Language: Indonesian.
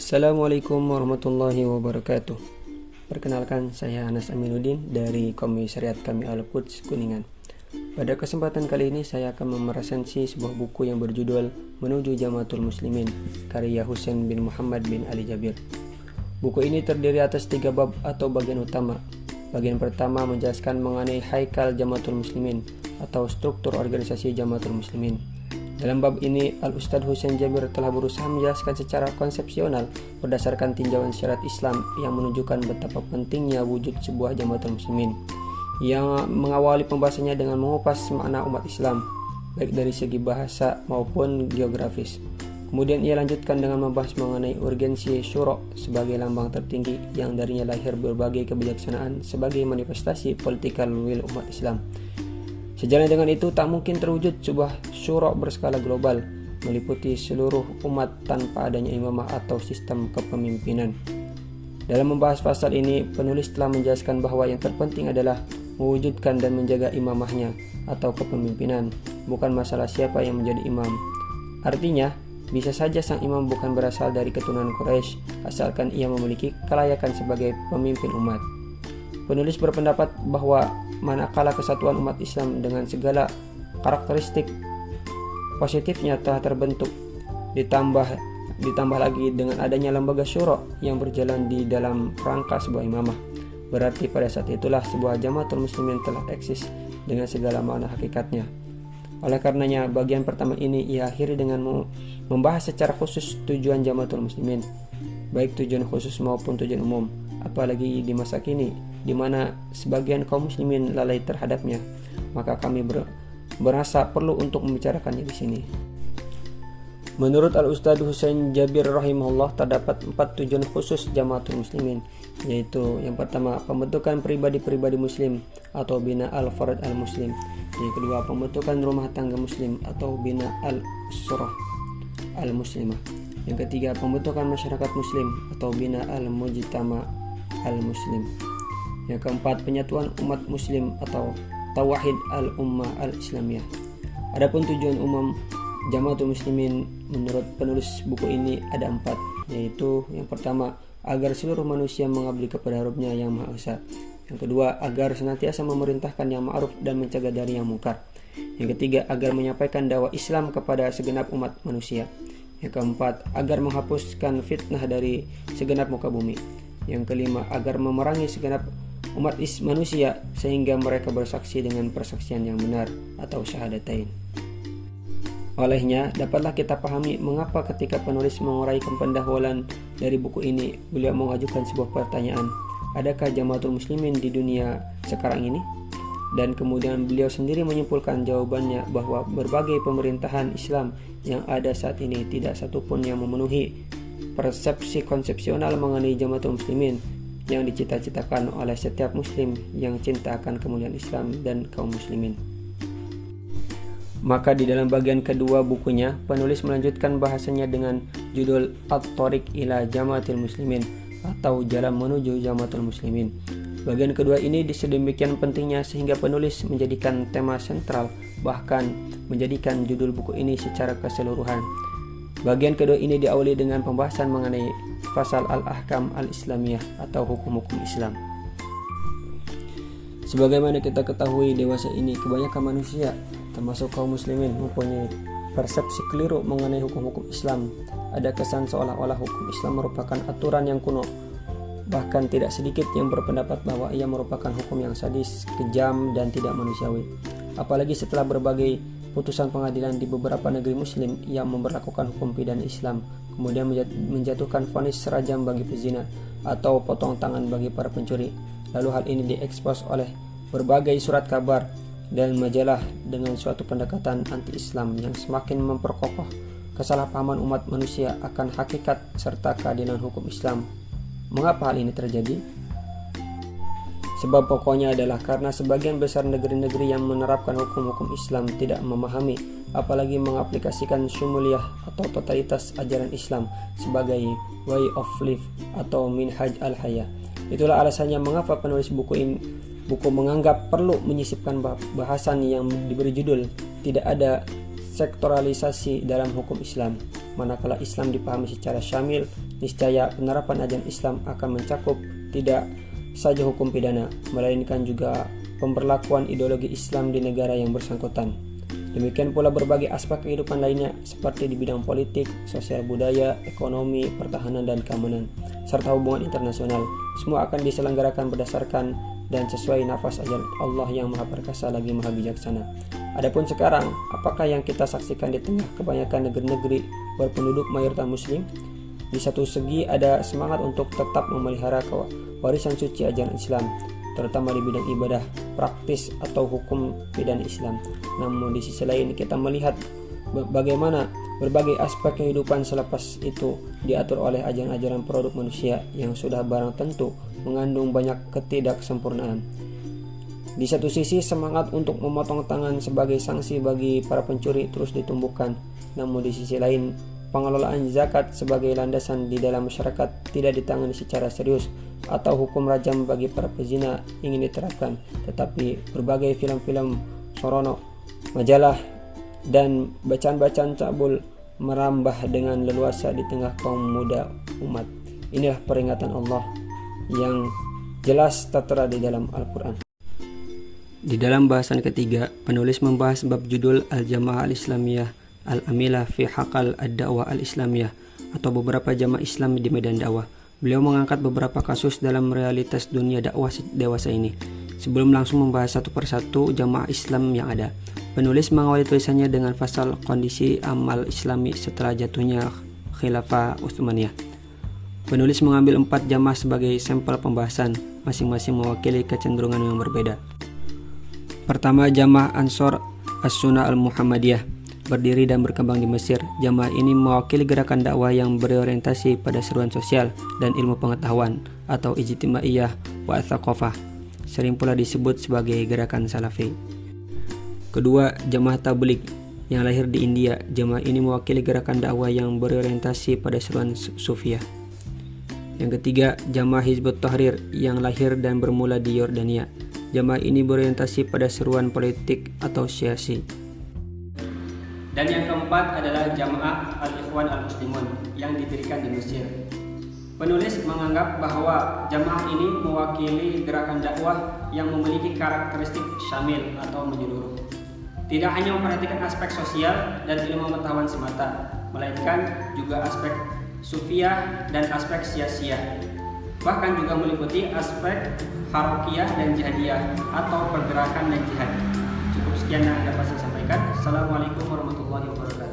Assalamualaikum warahmatullahi wabarakatuh. Perkenalkan, saya Anas Aminuddin dari Komisariat Kami Al-Quds Kuningan. Pada kesempatan kali ini saya akan meresensi sebuah buku yang berjudul Menuju Jamaatul Muslimin, karya Husain bin Muhammad bin Ali Jabir. Buku ini terdiri atas 3 bab atau bagian utama. Bagian pertama menjelaskan mengenai haikal Jamaatul Muslimin atau struktur organisasi Jamaatul Muslimin. Dalam bab ini, Al-Ustadz Husain Jabir telah berusaha menjelaskan secara konsepsional berdasarkan tinjauan syariat Islam yang menunjukkan betapa pentingnya wujud sebuah Jamaatul Muslimin, yang mengawali pembahasannya dengan mengupas makna umat Islam, baik dari segi bahasa maupun geografis. Kemudian ia lanjutkan dengan membahas mengenai urgensi syura sebagai lambang tertinggi yang darinya lahir berbagai kebijaksanaan sebagai manifestasi political will umat Islam. Sejalan dengan itu, tak mungkin terwujud sebuah syura berskala global meliputi seluruh umat tanpa adanya imamah atau sistem kepemimpinan. Dalam membahas pasal ini, penulis telah menjelaskan bahwa yang terpenting adalah mewujudkan dan menjaga imamahnya atau kepemimpinan, bukan masalah siapa yang menjadi imam. Artinya, bisa saja sang imam bukan berasal dari keturunan Quraisy, asalkan ia memiliki kelayakan sebagai pemimpin umat. Penulis berpendapat bahwa manakala kesatuan umat Islam dengan segala karakteristik positifnya telah terbentuk, ditambah lagi dengan adanya lembaga syura yang berjalan di dalam rangka sebuah imamah, berarti pada saat itulah sebuah Jamaatul Muslimin telah eksis dengan segala makna hakikatnya. Oleh karenanya, bagian pertama ini ia akhiri dengan membahas secara khusus tujuan Jamaatul Muslimin, baik tujuan khusus maupun tujuan umum, apalagi di masa kini di mana sebagian kaum muslimin lalai terhadapnya, maka kami merasa perlu untuk membicarakannya di sini. Menurut Al-Ustadz Husain Jabir rahimahullah, terdapat 4 tujuan khusus Jamaatul Muslimin, yaitu yang pertama, pembentukan pribadi-pribadi muslim atau bina al-fard al-muslim. Yang kedua, pembentukan rumah tangga muslim atau bina al-usrah al-muslimah. Yang ketiga, pembentukan masyarakat muslim atau bina al-mujtama al-muslim. Yang keempat, penyatuan umat muslim atau tawahid al-ummah al-islamiyah. Adapun tujuan umum Jamaatul Muslimin menurut penulis buku ini ada 4, yaitu yang pertama, agar seluruh manusia mengabdi kepada Rabb-Nya yang Maha Esa. Yang kedua, agar senantiasa memerintahkan yang ma'ruf dan mencegah dari yang mungkar. Yang ketiga, agar menyampaikan dakwah Islam kepada segenap umat manusia. Yang keempat, agar menghapuskan fitnah dari segenap muka bumi. Yang kelima, agar memerangi segenap umat manusia sehingga mereka bersaksi dengan persaksian yang benar atau syahadatain. Olehnya, dapatlah kita pahami mengapa ketika penulis menguraikan pendahuluan dari buku ini, beliau mengajukan sebuah pertanyaan, adakah Jamaatul Muslimin di dunia sekarang ini? Dan kemudian beliau sendiri menyimpulkan jawabannya bahwa berbagai pemerintahan Islam yang ada saat ini tidak satupun yang memenuhi persepsi konsepsional mengenai Jamaatul Muslimin yang dicita-citakan oleh setiap muslim yang cinta akan kemuliaan Islam dan kaum muslimin. Maka di dalam bagian kedua bukunya, penulis melanjutkan bahasanya dengan judul At-Thariq ila Jamaatil Muslimin atau Jalan Menuju Jamaatul Muslimin. Bagian kedua ini sedemikian pentingnya sehingga penulis menjadikan tema sentral, bahkan menjadikan judul buku ini secara keseluruhan. Bagian kedua ini diawali dengan pembahasan mengenai pasal al-ahkam al-islamiyah atau hukum-hukum Islam. Sebagaimana kita ketahui, dewasa ini kebanyakan manusia, termasuk kaum muslimin, mempunyai persepsi keliru mengenai hukum-hukum Islam. Ada kesan seolah-olah hukum Islam merupakan aturan yang kuno. Bahkan tidak sedikit yang berpendapat bahwa ia merupakan hukum yang sadis, kejam, dan tidak manusiawi. Apalagi setelah berbagai putusan pengadilan di beberapa negeri muslim yang memberlakukan hukum pidana Islam, kemudian menjatuhkan vonis rajam bagi pezina atau potong tangan bagi para pencuri. Lalu hal ini diekspos oleh berbagai surat kabar dan majalah dengan suatu pendekatan anti-Islam yang semakin memperkokoh kesalahpahaman umat manusia akan hakikat serta keadilan hukum Islam. Mengapa hal ini terjadi? Sebab pokoknya adalah karena sebagian besar negeri-negeri yang menerapkan hukum-hukum Islam tidak memahami, apalagi mengaplikasikan syumuliyah atau totalitas ajaran Islam sebagai way of life atau minhaj al-hayah. Itulah alasannya mengapa penulis buku menganggap perlu menyisipkan bahasan yang diberi judul tidak ada sektoralisasi dalam hukum Islam. Manakala Islam dipahami secara syamil, niscaya penerapan ajaran Islam akan mencakup tidak saja hukum pidana, melainkan juga pemberlakuan ideologi Islam di negara yang bersangkutan. Demikian pula berbagai aspek kehidupan lainnya seperti di bidang politik, sosial budaya, ekonomi, pertahanan dan keamanan, serta hubungan internasional. Semua akan diselenggarakan berdasarkan dan sesuai nafas ajaran Allah yang Maha Perkasa lagi Maha Bijaksana. Adapun sekarang, apakah yang kita saksikan di tengah kebanyakan negeri-negeri berpenduduk mayoritas muslim? Di satu segi ada semangat untuk tetap memelihara warisan suci ajaran Islam, terutama di bidang ibadah, praktis atau hukum pidana Islam. Namun di sisi lain kita melihat bagaimana berbagai aspek kehidupan selepas itu diatur oleh ajaran-ajaran produk manusia yang sudah barang tentu mengandung banyak ketidaksempurnaan. Di satu sisi semangat untuk memotong tangan sebagai sanksi bagi para pencuri terus ditumbuhkan, namun di sisi lain pengelolaan zakat sebagai landasan di dalam masyarakat tidak ditangani secara serius, atau hukum rajam bagi para pezina ingin diterapkan, tetapi berbagai film-film sorono, majalah, dan bacaan-bacaan cabul merambah dengan leluasa di tengah kaum muda umat. Inilah peringatan Allah yang jelas tertera di dalam Al-Quran. Di dalam bahasan ketiga, penulis membahas bab judul Al-Jamaah Al-Islamiyah Al-Amilah fi Haqal Ad-Da'wah Al-Islamiyah, atau beberapa jamaah Islam di medan dakwah. Beliau mengangkat beberapa kasus dalam realitas dunia dakwah dewasa ini. Sebelum langsung membahas satu persatu jamaah Islam yang ada, penulis mengawali tulisannya dengan fasal kondisi amal Islami setelah jatuhnya Khilafah Utsmaniyah. Penulis mengambil 4 jamaah sebagai sampel pembahasan, masing-masing mewakili kecenderungan yang berbeda. Pertama, jamaah Ansor As-Sunnah Al-Muhammadiyah, berdiri dan berkembang di Mesir. Jamaah ini mewakili gerakan dakwah yang berorientasi pada seruan sosial dan ilmu pengetahuan atau ijtimaiyah wa tsaqafah, sering pula disebut sebagai gerakan salafi. Kedua, jamaah Tabligh yang lahir di India. Jamaah ini mewakili gerakan dakwah yang berorientasi pada seruan sufiyah. Yang ketiga, jamaah Hizbut Tahrir yang lahir dan bermula di Yordania. Jamaah ini berorientasi pada seruan politik atau syiasi. Dan yang keempat adalah jamaah Al-Ikhwan Al-Muslimun yang didirikan di Mesir. Penulis menganggap bahwa jamaah ini mewakili gerakan dakwah yang memiliki karakteristik syamil atau menyeluruh. Tidak hanya memperhatikan aspek sosial dan ilmu pengetahuan semata, melainkan juga aspek sufiyah dan aspek syiasiyah. Bahkan juga meliputi aspek harokiyah dan jihadiyah atau pergerakan dan jihad. Cukup sekian yang dapat saya sampaikan. Assalamualaikum warahmatullahi wabarakatuh.